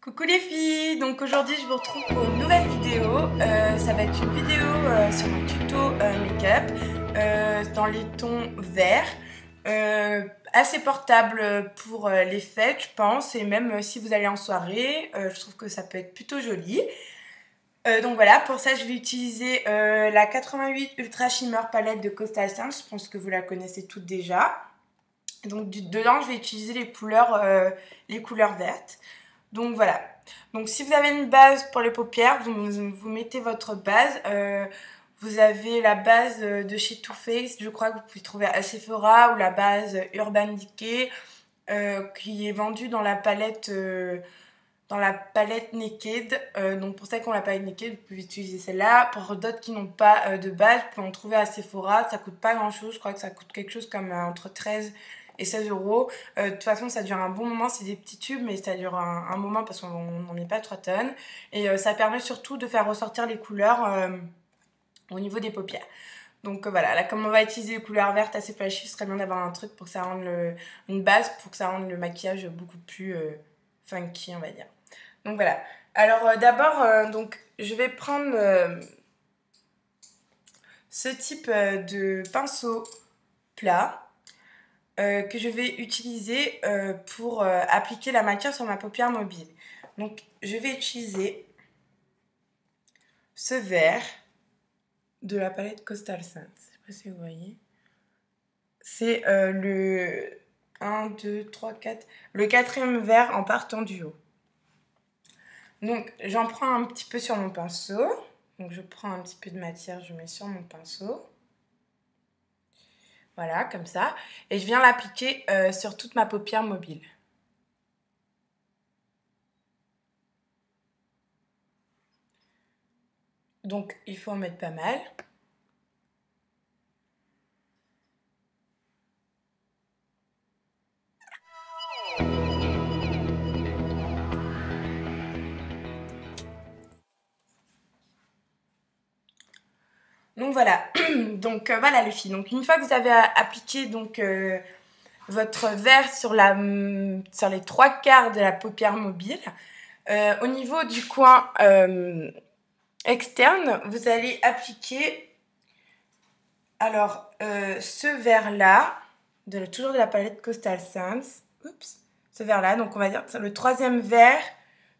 Coucou les filles, donc aujourd'hui je vous retrouve pour une nouvelle vidéo. Ça va être une vidéo sur un tuto make-up dans les tons verts, assez portable pour les fêtes je pense, et même si vous allez en soirée, je trouve que ça peut être plutôt joli. Donc voilà, pour ça je vais utiliser la 88 Ultra Shimmer palette de Coastal Scents, je pense que vous la connaissez toutes déjà. Donc dedans je vais utiliser les couleurs vertes. Donc voilà. Donc si vous avez une base pour les paupières, vous mettez votre base. Vous avez la base de chez Too Faced, je crois que vous pouvez trouver à Sephora, ou la base Urban Decay qui est vendue dans la palette Naked. Donc pour celles qui ont la palette Naked, vous pouvez utiliser celle-là. Pour d'autres qui n'ont pas de base, vous pouvez en trouver à Sephora. Ça coûte pas grand-chose, je crois que ça coûte quelque chose comme entre 13 et 16 euros. De toute façon, ça dure un bon moment, c'est des petits tubes, mais ça dure un moment parce qu'on n'en met pas 3 tonnes. Et ça permet surtout de faire ressortir les couleurs au niveau des paupières. Donc voilà, là comme on va utiliser les couleurs vertes assez flashy, ce serait bien d'avoir un truc pour que ça rende une base, pour que ça rende le maquillage beaucoup plus funky, on va dire. Donc voilà. Alors d'abord, donc je vais prendre ce type de pinceau plat. Que je vais utiliser pour appliquer la matière sur ma paupière mobile. Donc je vais utiliser ce vert de la palette Coastal Scents. Je sais pas si vous voyez. C'est le 1, 2, 3, 4. Le quatrième vert en partant du haut. Donc j'en prends un petit peu sur mon pinceau. Donc je prends un petit peu de matière, je mets sur mon pinceau. Voilà, comme ça. Et je viens l'appliquer sur toute ma paupière mobile. Donc, il faut en mettre pas mal. Donc voilà, donc voilà les filles. Donc une fois que vous avez appliqué donc votre verre sur les 3/4 de la paupière mobile, au niveau du coin externe, vous allez appliquer alors ce verre là, toujours de la palette Coastal Scents. Oups, ce verre là. Donc on va dire c'est le troisième verre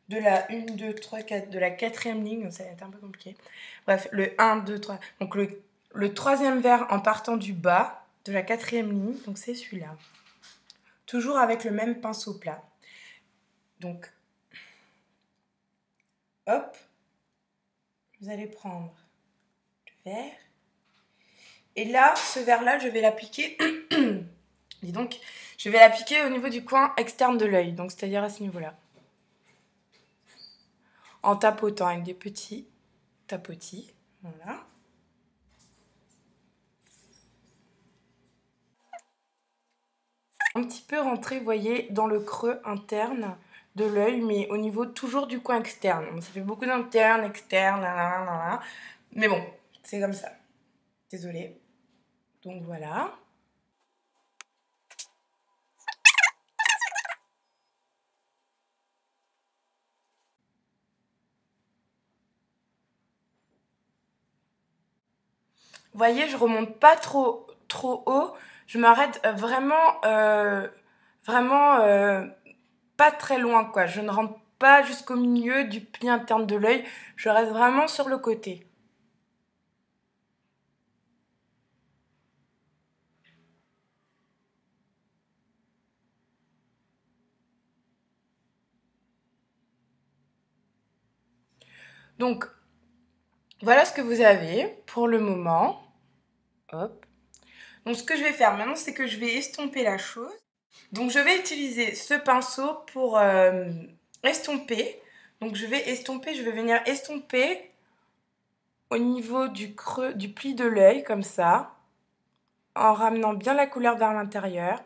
de la 1, 2, 3, 4, de la quatrième ligne, donc ça va être un peu compliqué. Bref, le 1, 2, 3. Donc le troisième verre en partant du bas de la quatrième ligne, donc c'est celui-là. Toujours avec le même pinceau plat. Donc, hop, vous allez prendre le verre. Et là, ce verre-là, je vais l'appliquer. Et donc, je vais l'appliquer au niveau du coin externe de l'œil, donc c'est-à-dire à ce niveau-là. En tapotant avec des petits tapotis. Voilà. Un petit peu rentrer, vous voyez, dans le creux interne de l'œil, mais au niveau toujours du coin externe. Ça fait beaucoup d'interne, externe, là. Mais bon, c'est comme ça. Désolée. Donc voilà. Vous voyez, je remonte pas trop haut. Je m'arrête vraiment pas très loin, quoi. Je ne rentre pas jusqu'au milieu du pli interne de l'œil. Je reste vraiment sur le côté. Donc, voilà ce que vous avez pour le moment. Hop. Donc, ce que je vais faire maintenant, c'est que je vais estomper la chose. Donc, je vais utiliser ce pinceau pour estomper. Donc, je vais venir estomper au niveau du creux, du pli de l'œil, comme ça, en ramenant bien la couleur vers l'intérieur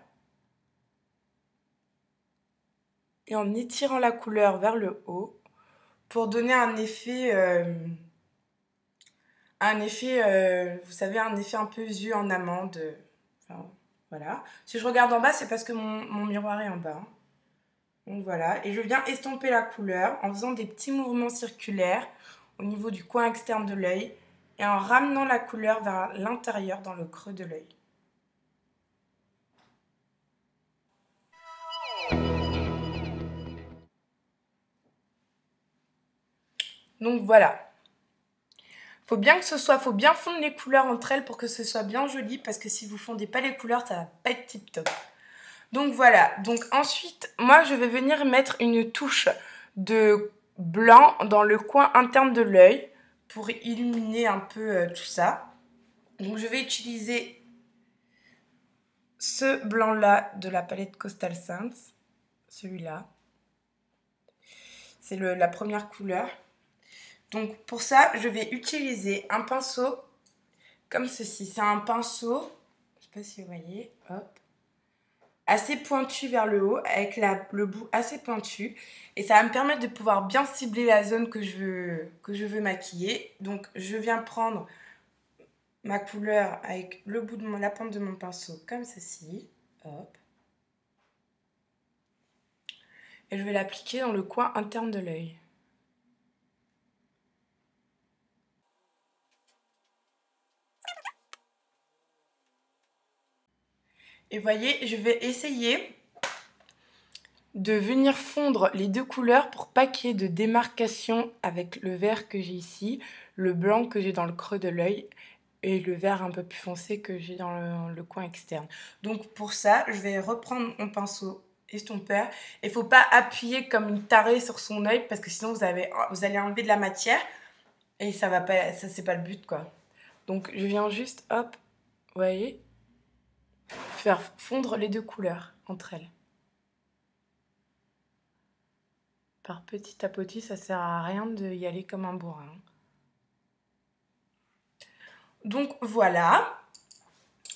et en étirant la couleur vers le haut pour donner un effet, vous savez, un effet un peu yeux en amande. Enfin, voilà. Si je regarde en bas, c'est parce que mon miroir est en bas. Donc voilà, et je viens estomper la couleur en faisant des petits mouvements circulaires au niveau du coin externe de l'œil et en ramenant la couleur vers l'intérieur dans le creux de l'œil. Donc voilà. Faut bien fondre les couleurs entre elles pour que ce soit bien joli, parce que si vous fondez pas les couleurs, ça va pas être tip top. Donc voilà, donc ensuite, moi je vais venir mettre une touche de blanc dans le coin interne de l'œil pour illuminer un peu tout ça. Donc je vais utiliser ce blanc-là de la palette Coastal Scents, celui-là. C'est la première couleur. Donc pour ça, je vais utiliser un pinceau comme ceci. C'est un pinceau, je ne sais pas si vous voyez, hop, assez pointu vers le haut, avec le bout assez pointu. Et ça va me permettre de pouvoir bien cibler la zone que je veux maquiller. Donc je viens prendre ma couleur avec le bout de la pointe de mon pinceau comme ceci, hop. Et je vais l'appliquer dans le coin interne de l'œil. Et voyez, je vais essayer de venir fondre les deux couleurs pour pas qu'il y ait de démarcation avec le vert que j'ai ici, le blanc que j'ai dans le creux de l'œil et le vert un peu plus foncé que j'ai dans le coin externe. Donc pour ça, je vais reprendre mon pinceau estompeur. Il ne faut pas appuyer comme une tarée sur son œil parce que sinon vous allez enlever de la matière et ça va pas, ça c'est pas le but quoi. Donc je viens juste, hop, vous voyez, faire fondre les deux couleurs entre elles. Par petit à petit, ça sert à rien d'y aller comme un bourrin. Donc voilà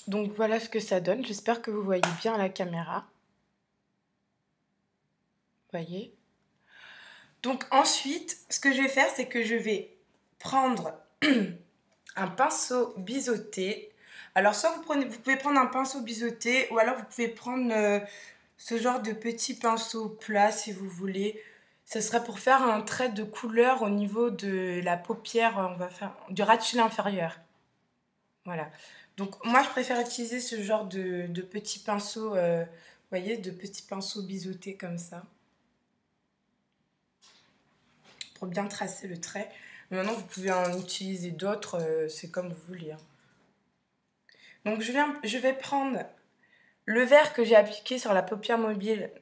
ce que ça donne. J'espère que vous voyez bien à la caméra. Voyez. Donc ensuite, ce que je vais faire, c'est que je vais prendre un pinceau biseauté. Alors soit vous pouvez prendre un pinceau biseauté ou alors vous pouvez prendre ce genre de petit pinceau plat si vous voulez. Ce serait pour faire un trait de couleur au niveau de la paupière, on va faire du ras de cils inférieur. Voilà. Donc moi je préfère utiliser ce genre de petits pinceaux, vous voyez, de petits pinceaux biseautés comme ça. Pour bien tracer le trait. Mais maintenant vous pouvez en utiliser d'autres, c'est comme vous voulez. Hein. Donc je vais prendre le vert que j'ai appliqué sur la paupière mobile,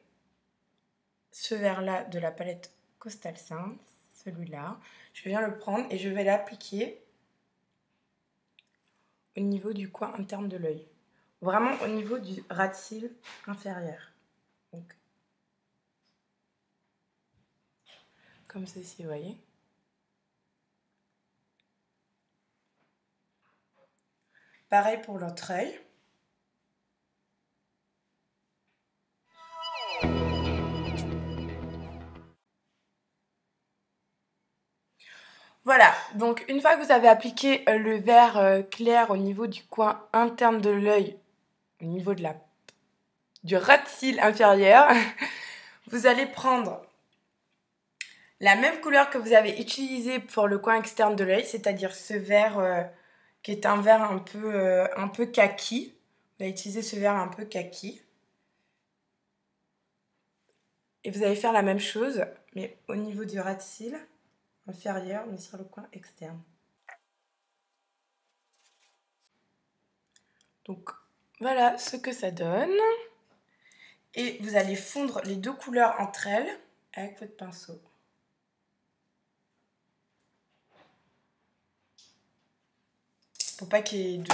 ce vert-là de la palette Coastal Scents, celui-là. Je viens le prendre et je vais l'appliquer au niveau du coin interne de l'œil. Vraiment au niveau du ras de cils inférieur. Donc, comme ceci, vous voyez. Pareil pour l'autre œil. Voilà, donc une fois que vous avez appliqué le vert clair au niveau du coin interne de l'œil, au niveau du ras de cils inférieur, vous allez prendre la même couleur que vous avez utilisée pour le coin externe de l'œil, c'est-à-dire ce vert qui est un vert un peu kaki. Vous allez utiliser ce vert un peu kaki. Et vous allez faire la même chose, mais au niveau du ras de cils inférieur, mais sur le coin externe. Donc voilà ce que ça donne. Et vous allez fondre les deux couleurs entre elles avec votre pinceau. Pour pas qu'il y ait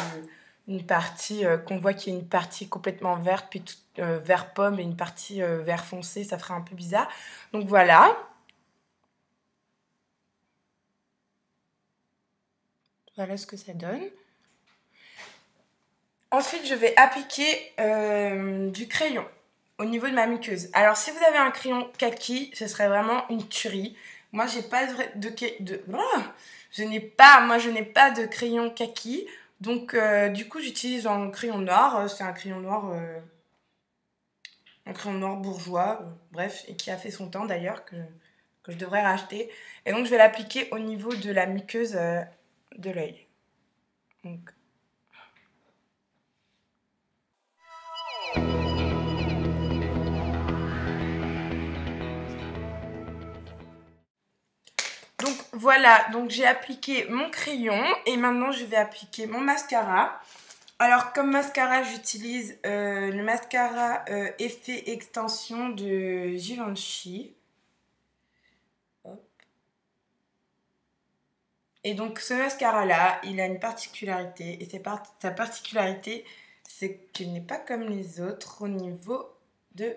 une partie, qu'on voit qu'il y ait une partie complètement verte, puis vert pomme et une partie vert foncé, ça ferait un peu bizarre. Donc voilà. Voilà ce que ça donne. Ensuite, je vais appliquer du crayon au niveau de ma muqueuse. Alors, si vous avez un crayon kaki, ce serait vraiment une tuerie. Moi, j'ai pas je n'ai pas de crayon kaki. Donc, du coup, j'utilise un crayon noir. C'est un crayon noir, un crayon noir bourgeois, bref, et qui a fait son temps d'ailleurs, que je devrais racheter. Et donc je vais l'appliquer au niveau de la muqueuse de l'œil. Donc voilà, donc j'ai appliqué mon crayon et maintenant je vais appliquer mon mascara. Alors comme mascara j'utilise le mascara effet extension de Givenchy. Hop. Et donc ce mascara là, il a une particularité et sa particularité c'est qu'il n'est pas comme les autres au niveau de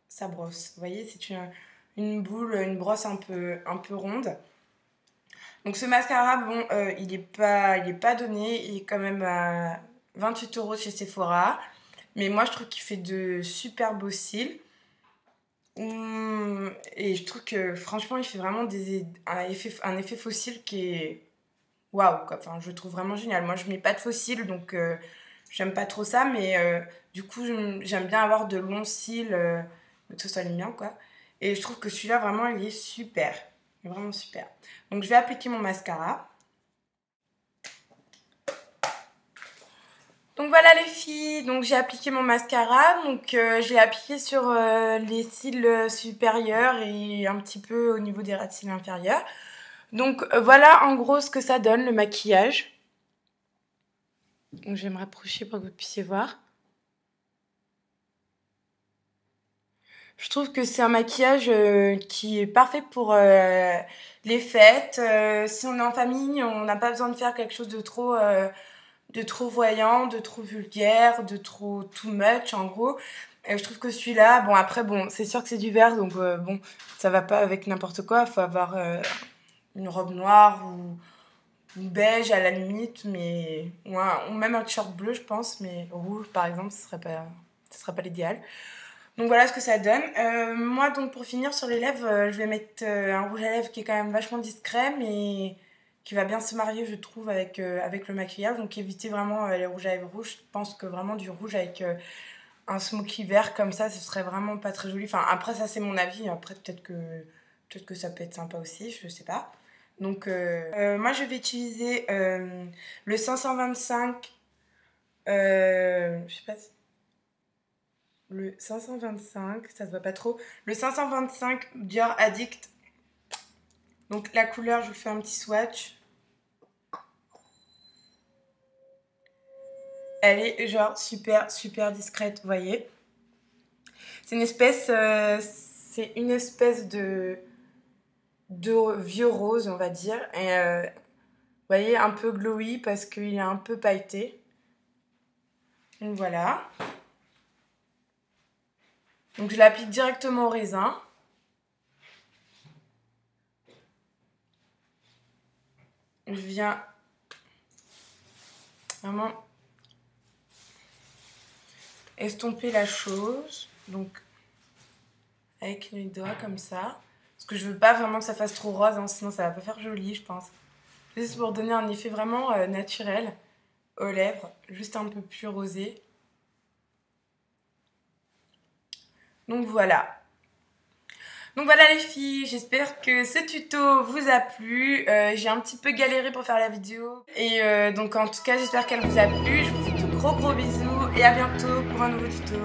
sa brosse. Vous voyez, c'est une boule, une brosse un peu ronde. Donc ce mascara, bon, il est pas donné, il est quand même à 28 € chez Sephora. Mais moi je trouve qu'il fait de super beaux cils. Et je trouve que franchement il fait vraiment un effet faux cils qui est waouh quoi. Enfin, je le trouve vraiment génial. Moi je mets pas de faux cils donc j'aime pas trop ça, mais du coup j'aime bien avoir de longs cils, que ce soit les miens quoi. Et je trouve que celui-là vraiment il est super. Vraiment super. Donc je vais appliquer mon mascara. Donc voilà les filles, donc j'ai appliqué mon mascara. Donc je l'ai appliqué sur les cils supérieurs et un petit peu au niveau des ras de cils inférieurs. Donc voilà en gros ce que ça donne le maquillage. Donc je vais me rapprocher pour que vous puissiez voir. Je trouve que c'est un maquillage qui est parfait pour les fêtes. Si on est en famille, on n'a pas besoin de faire quelque chose de trop voyant, de trop vulgaire, de trop too much en gros. Et je trouve que celui-là, bon après bon, c'est sûr que c'est du vert donc bon, ça va pas avec n'importe quoi. Il faut avoir une robe noire ou beige à la limite, mais ou même un t-shirt bleu je pense, mais rouge par exemple, ce serait pas l'idéal. Donc voilà ce que ça donne. Moi donc pour finir sur les lèvres, je vais mettre un rouge à lèvres qui est quand même vachement discret mais qui va bien se marier je trouve avec le maquillage. Donc évitez vraiment les rouges à lèvres rouges. Je pense que vraiment du rouge avec un smoky vert comme ça, ce serait vraiment pas très joli. Enfin après ça c'est mon avis, après peut-être que ça peut être sympa aussi, je sais pas. Donc moi je vais utiliser le 525, je sais pas si... Le 525, ça se voit pas trop. Le 525 Dior Addict. Donc la couleur, je vous fais un petit swatch. Elle est genre super discrète, vous voyez. C'est une espèce de vieux rose, on va dire. Et vous voyez, un peu glowy parce qu'il est un peu pailleté. Donc voilà. Donc je l'applique directement au raisin. Je viens vraiment estomper la chose. Donc avec mes doigts comme ça. Parce que je veux pas vraiment que ça fasse trop rose, hein, sinon ça va pas faire joli je pense. Juste pour donner un effet vraiment naturel aux lèvres. Juste un peu plus rosé. Donc voilà. Donc voilà les filles, j'espère que ce tuto vous a plu. J'ai un petit peu galéré pour faire la vidéo. Et donc en tout cas, j'espère qu'elle vous a plu. Je vous fais de gros bisous et à bientôt pour un nouveau tuto.